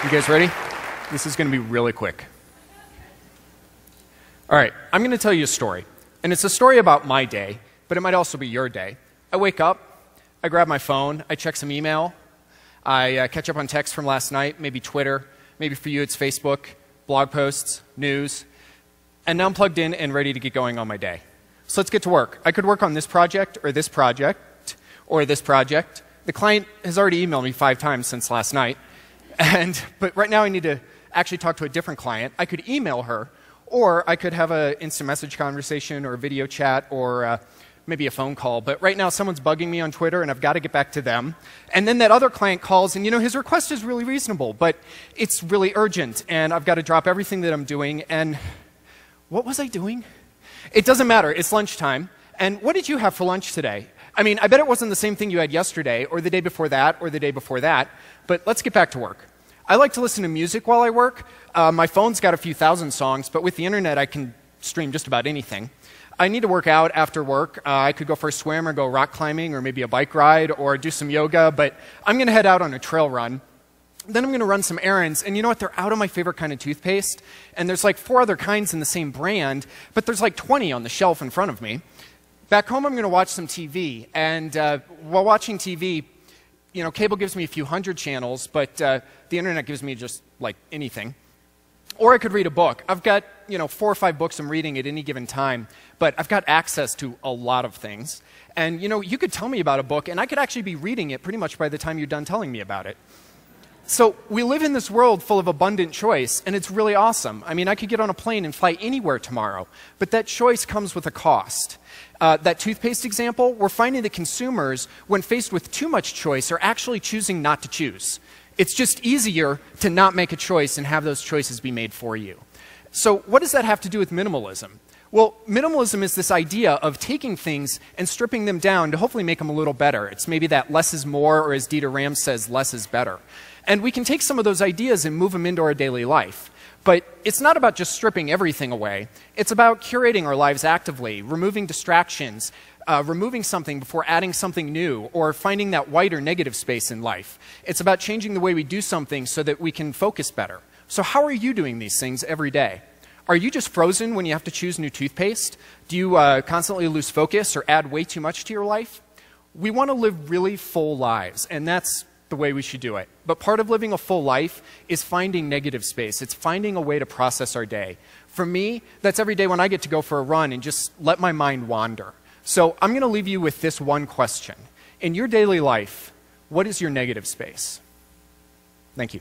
You guys ready? This is going to be really quick. All right, I'm going to tell you a story. And it's a story about my day, but it might also be your day. I wake up, I grab my phone, I check some email, I catch up on texts from last night, maybe Twitter, maybe for you it's Facebook, blog posts, news, and now I'm plugged in and ready to get going on my day. So let's get to work. I could work on this project, or this project, or this project. The client has already emailed me 5 times since last night. But right now I need to actually talk to a different client. I could email her, or I could have an instant message conversation or a video chat or maybe a phone call. But right now someone's bugging me on Twitter and I've got to get back to them. And then that other client calls and his request is really reasonable, but it's really urgent and I've got to drop everything that I'm doing. And what was I doing? It doesn't matter. It's lunchtime. And what did you have for lunch today? I mean, I bet it wasn't the same thing you had yesterday or the day before that or the day before that. But let's get back to work. I like to listen to music while I work. My phone's got a few thousand songs, but with the internet I can stream just about anything. I need to work out after work. I could go for a swim or go rock climbing or maybe a bike ride or do some yoga, but I'm going to head out on a trail run. Then I'm going to run some errands, and you know what? They're out of my favorite kind of toothpaste, and there's like 4 other kinds in the same brand, but there's like 20 on the shelf in front of me. Back home I'm going to watch some TV, and while watching TV, cable gives me a few hundred channels, but the internet gives me just like anything. Or I could read a book. I've got 4 or 5 books I'm reading at any given time, but I've got access to a lot of things. And you could tell me about a book, and I could actually be reading it pretty much by the time you're done telling me about it. So we live in this world full of abundant choice, and it's really awesome. I mean, I could get on a plane and fly anywhere tomorrow, but that choice comes with a cost. That toothpaste example, we're finding that consumers, when faced with too much choice, are actually choosing not to choose. It's just easier to not make a choice and have those choices be made for you. So what does that have to do with minimalism? Well, minimalism is this idea of taking things and stripping them down to hopefully make them a little better. It's maybe that less is more, or as Dieter Rams says, less is better. And we can take some of those ideas and move them into our daily life. But it's not about just stripping everything away. It's about curating our lives actively, removing distractions, removing something before adding something new, or finding that white or negative space in life. It's about changing the way we do something so that we can focus better. So how are you doing these things every day? Are you just frozen when you have to choose new toothpaste? Do you constantly lose focus or add way too much to your life? We want to live really full lives, and that's the way we should do it. But part of living a full life is finding negative space. It's finding a way to process our day. For me, that's every day when I get to go for a run and just let my mind wander. So I'm going to leave you with this one question. In your daily life, what is your negative space? Thank you.